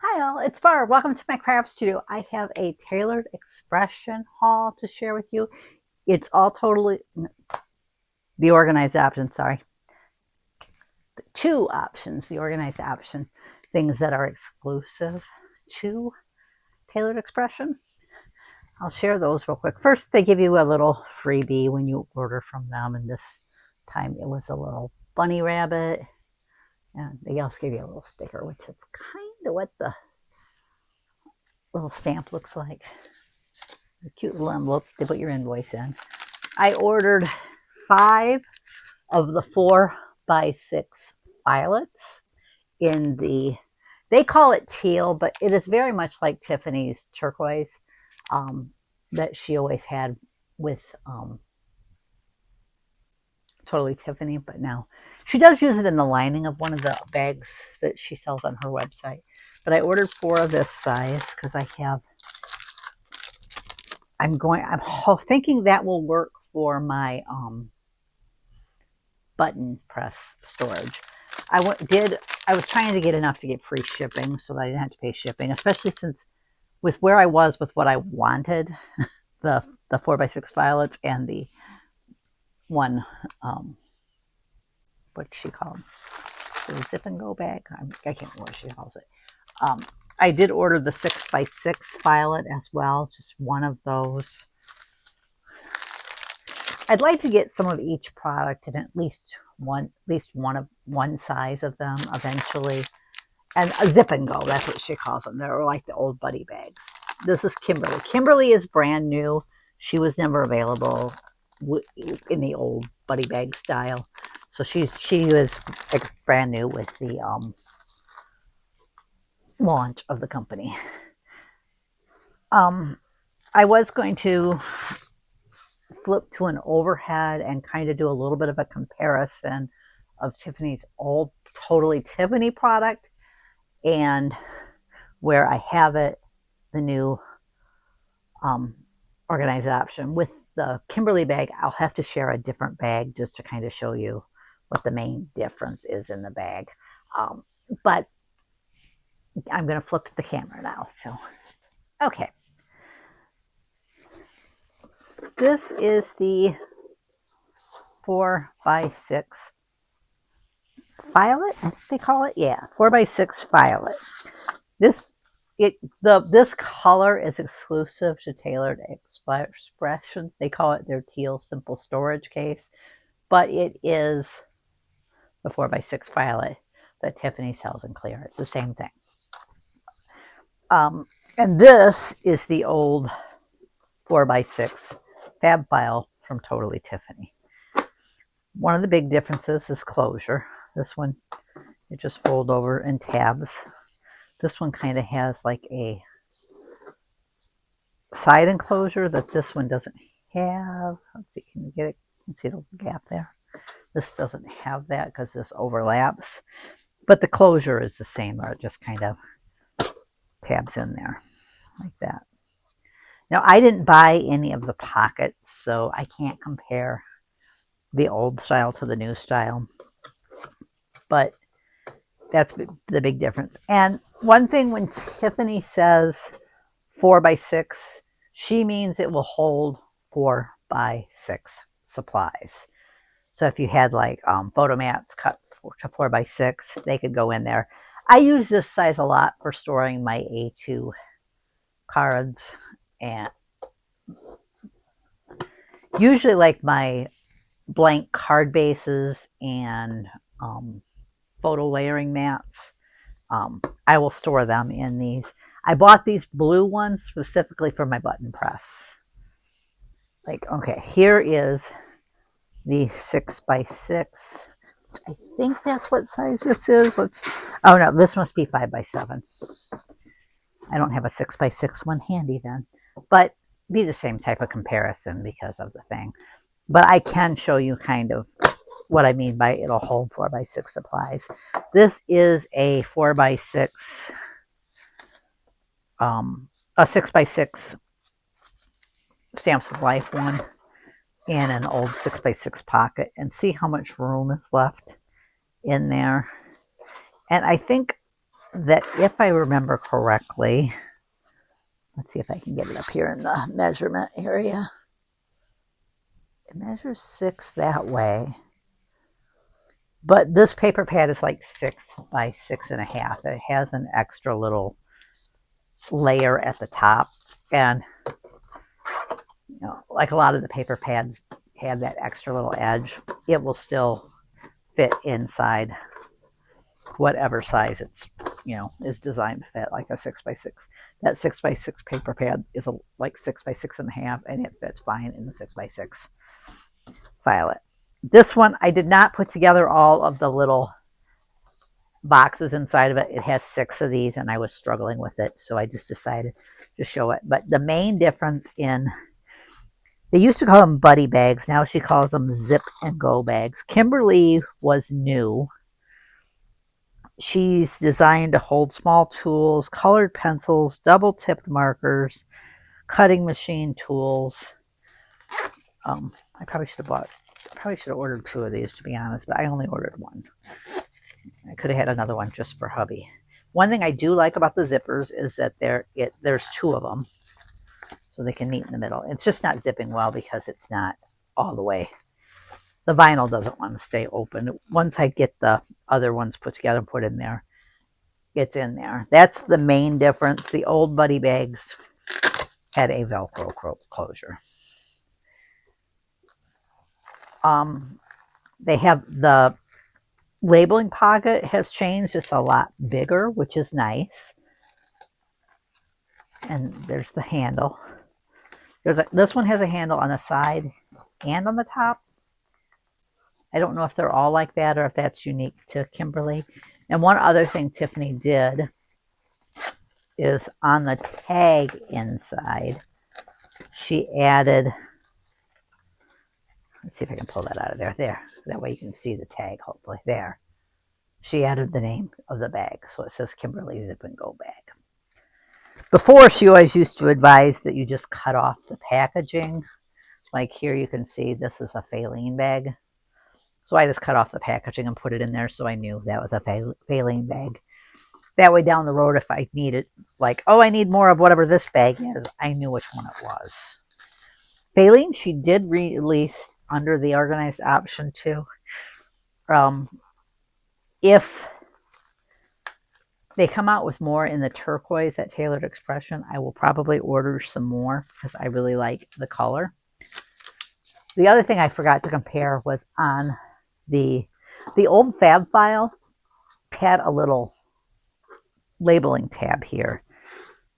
Hi all, it's Barb. Welcome to my craft studio. I have a tailored expression haul to share with you. It's all totally the organized option, sorry. Two options, the organized option, things that are exclusive to tailored expression. I'll share those real quick. First, they give you a little freebie when you order from them, and this time it was a little bunny rabbit. And they also give you a little sticker, which is kind of what the little stamp looks like. A cute little envelope to put your invoice in. I ordered 5 of the 4x6 violets in they call it teal, but it is very much like Tiffany's turquoise that she always had with Totally Tiffany, but now she does use it in the lining of one of the bags that she sells on her website. But I ordered 4 of this size because I'm thinking that will work for my button press storage. I was trying to get enough to get free shipping so that I didn't have to pay shipping, especially since with where I was with what I wanted, the 4x6 violets and the one what's she called? The zip and go bag. I can't remember what she calls it. I did order the 6x6 violet as well, just one of those. I'd like to get some of each product in at least one size of them eventually. And a zip and go, that's what she calls them. They're like the old buddy bags. This is Kimberly. Kimberly is brand new. She was never available in the old buddy bag style. So she was brand new with the launch of the company. I was going to flip to an overhead and kind of do a little bit of a comparison of Tiffany's old Totally Tiffany product and where I have it, the new organized option. With the Kimberly bag, I'll have to share a different bag just to kind of show you what the main difference is in the bag. But I'm going to flip the camera now. So, okay. This is the 4x6 violet, I think they call it. Yeah, 4x6 violet. This color is exclusive to Tailored Expressions. They call it their Teal Simple Storage Case, but it is the 4x6 violet that Tiffany sells in clear. It's the same thing. And this is the old 4x6 fab file from Totally Tiffany. One of the big differences is closure. This one, it just folds over in tabs. This one kind of has like a side enclosure that this one doesn't have. Let's see, can you get it? You can see the gap there. This doesn't have that because this overlaps. But the closure is the same, or it just kind of tabs in there like that. Now, I didn't buy any of the pockets, so I can't compare the old style to the new style. But that's the big difference. And one thing when Tiffany says 4x6, she means it will hold 4x6 supplies. So if you had like photo mats cut to 4x6, they could go in there. I use this size a lot for storing my A2 cards and usually like my blank card bases and photo layering mats. I will store them in these. I bought these blue ones specifically for my button press. Like, okay, here is the 6x6. I think that's what size this is. Oh no, this must be 5x7. I don't have a 6x6 one handy then, but be the same type of comparison because of the thing. But I can show you kind of what I mean by it'll hold 4x6 supplies. This is a 4x6, a 6x6 Stamps of Life one in an old 6x6 pocket, and see how much room is left in there. And I think that if I remember correctly, let's see if I can get it up here in the measurement area. It measures 6 that way. But this paper pad is like 6 by 6.5. It has an extra little layer at the top. And, you know, like a lot of the paper pads have that extra little edge, it will still fit inside whatever size it's, you know, is designed to fit, like a 6 by 6. That 6 by 6 paper pad is like 6 by 6.5, and it fits fine in the 6 by 6 Violet. This one, I did not put together all of the little boxes inside of it. It has 6 of these, and I was struggling with it, so I just decided to show it. But the main difference in, they used to call them buddy bags. Now she calls them zip and go bags. Kimberly was new. She's designed to hold small tools, colored pencils, double-tipped markers, cutting machine tools. I probably should have ordered 2 of these, to be honest, but I only ordered 1. I could have had another one just for hubby. One thing I do like about the zippers is that there's 2 of them, so they can meet in the middle. It's just not zipping well because it's not all the way. The vinyl doesn't want to stay open. Once I get the other ones put together and put in there, it's in there. That's the main difference. The old buddy bags had a Velcro closure. They have the labeling pocket has changed. It's a lot bigger, which is nice. And there's the handle. This one has a handle on the side and on the top. I don't know if they're all like that or if that's unique to Kimberly. And one other thing Tiffany did is on the tag inside, she added, let's see if I can pull that out of there. There. That way you can see the tag, hopefully. There. She added the name of the bag. So it says Kimberly Zip and Go Bag. Before, she always used to advise that you just cut off the packaging. Like here you can see this is a Faline bag. So I just cut off the packaging and put it in there so I knew that was a Faline bag. That way down the road, if I needed, like, oh, I need more of whatever this bag is, I knew which one it was. Faline, she did release under the organized option too. If they come out with more in the turquoise at Tailored Expression, I will probably order some more because I really like the color. The other thing I forgot to compare was on the old Fab File had a little labeling tab here.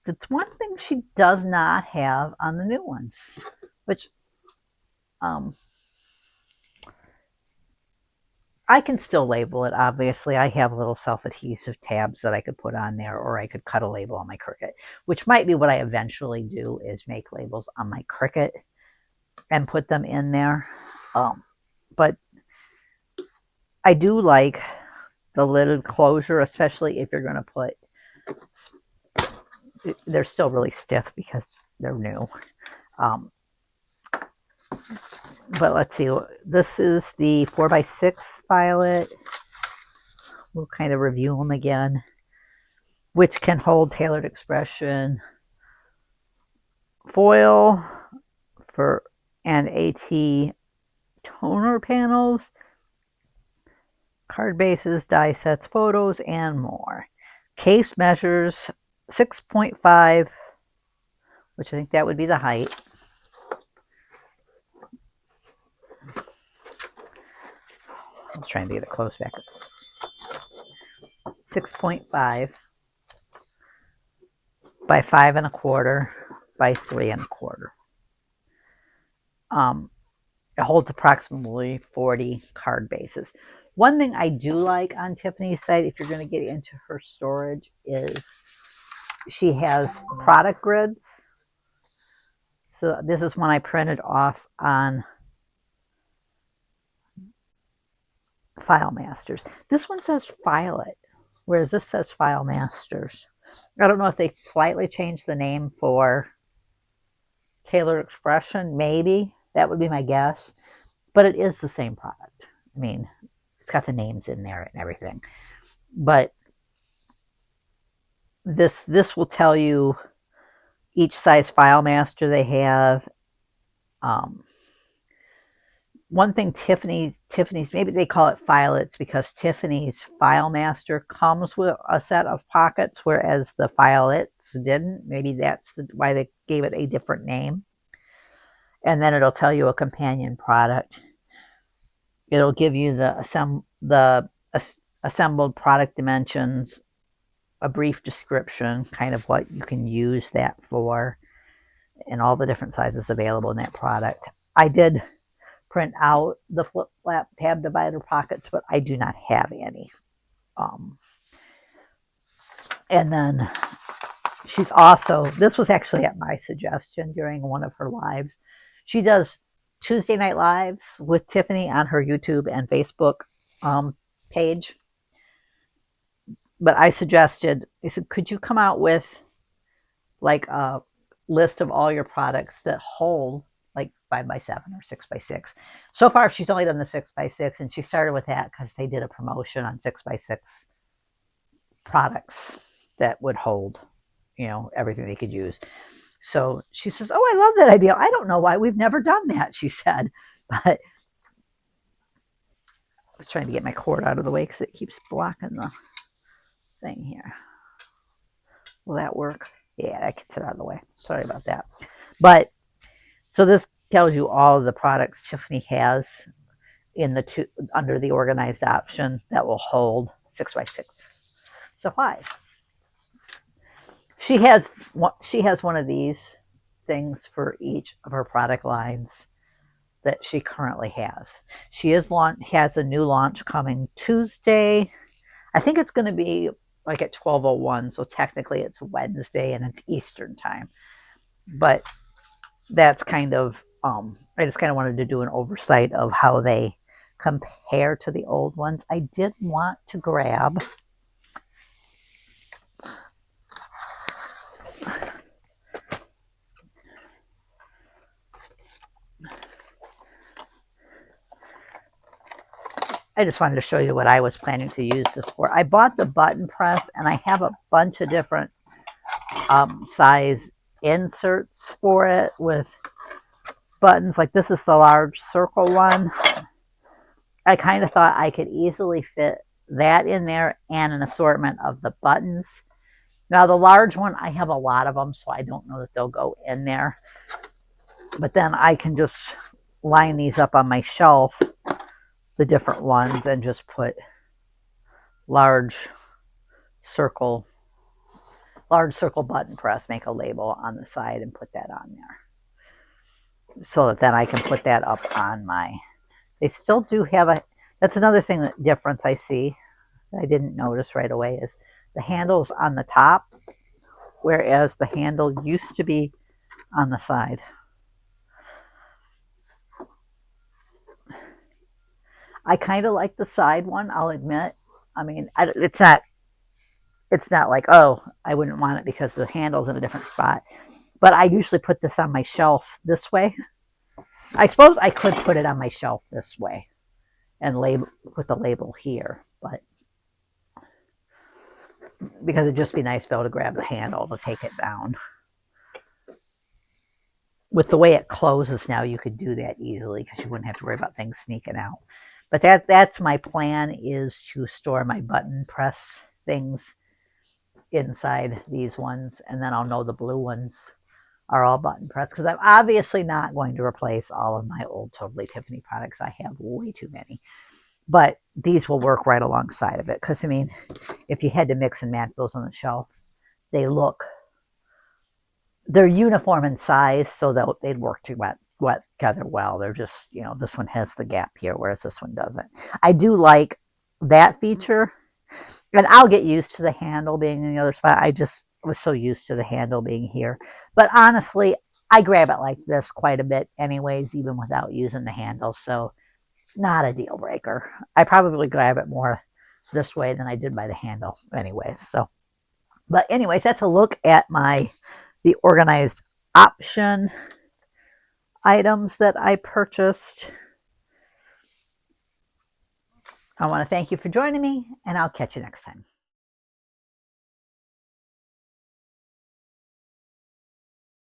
That's one thing she does not have on the new ones, which I can still label it, obviously. I have little self-adhesive tabs that I could put on there, or I could cut a label on my Cricut, which might be what I eventually do, is make labels on my Cricut and put them in there. But I do like the lid closure, especially if you're going to put, they're still really stiff because they're new. But let's see, this is the 4x6 Violet. We'll kind of review them again, which can hold Tailored Expression foil for and AT toner panels, card bases, die sets, photos, and more. Case measures 6.5, which I think that would be the height. I was trying to get it close back. 6.5 by 5 1/4 by 3 1/4. It holds approximately 40 card bases. One thing I do like on Tiffany's site, if you're going to get into her storage, is she has product grids. So this is one I printed off on File Masters. This one says Violet, whereas this says File Masters. I don't know if they slightly changed the name for Tailored Expression. Maybe. That would be my guess. But it is the same product. I mean, it's got the names in there and everything. But This will tell you each size file master they have. Um, One thing Tiffany's, maybe they call it filets because Tiffany's file master comes with a set of pockets, whereas the filets didn't. Maybe that's why they gave it a different name. And then it'll tell you a companion product. It'll give you the assembled product dimensions, a brief description, kind of what you can use that for, and all the different sizes available in that product. I did print out the flip flap tab divider pockets, but I do not have any. Um, and then she's also, this was actually at my suggestion during one of her lives. She does Tuesday night lives with Tiffany on her YouTube and Facebook page. But I suggested, I said, could you come out with like a list of all your products that hold like 5x7 or 6x6. So far, she's only done the 6x6, and she started with that because they did a promotion on 6x6 products that would hold, everything they could use. So she says, "Oh, I love that idea. I don't know why we've never done that," she said. But I was trying to get my cord out of the way because it keeps blocking the thing here. Will that work? Yeah, that gets it out of the way. Sorry about that. But so this tells you all of the products Tiffany has in the under the organized options that will hold 6x6 supplies. She has one of these things for each of her product lines that she currently has. She has a new launch coming Tuesday. I think it's going to be like at 12:01, so technically it's Wednesday and it's Eastern time. But that's kind of I just kind of wanted to do an oversight of how they compare to the old ones. I did want to grab I just wanted to show you what I was planning to use this for. I bought the button press, and I have a bunch of different size inserts for it with buttons. Like this is the large circle one. I kind of thought I could easily fit that in there and an assortment of the buttons. Now the large one, I have a lot of them, so I don't know that they'll go in there. But then I can just line these up on my shelf, the different ones, and just put large circle button press, make a label on the side and put that on there. So that then I can put that up on they still do have that's another thing that difference I see that I didn't notice right away is the handle's on the top, whereas the handle used to be on the side. I kind of like the side one, I'll admit. I mean, it's not like, oh, I wouldn't want it because the handle's in a different spot. But I usually put this on my shelf this way. I suppose I could put it on my shelf this way and put the label here, but because it'd just be nice to be able to grab the handle to take it down. With the way it closes now, you could do that easily because you wouldn't have to worry about things sneaking out. But that's my plan, is to store my button press things inside these ones, and then I'll know the blue ones are all button press because I'm obviously not going to replace all of my old Totally Tiffany products. I have way too many. But these will work right alongside of it because, I mean, if you had to mix and match those on the shelf, they're uniform in size, so that they'd work together well. They're just, this one has the gap here, whereas this one doesn't. I do like that feature, and I'll get used to the handle being in the other spot. I just was so used to the handle being here. But honestly, I grab it like this quite a bit anyways, even without using the handle, so it's not a deal breaker. I probably grab it more this way than I did by the handle anyways. But anyways, that's a look at the organized option items that I purchased. I want to thank you for joining me, and I'll catch you next time.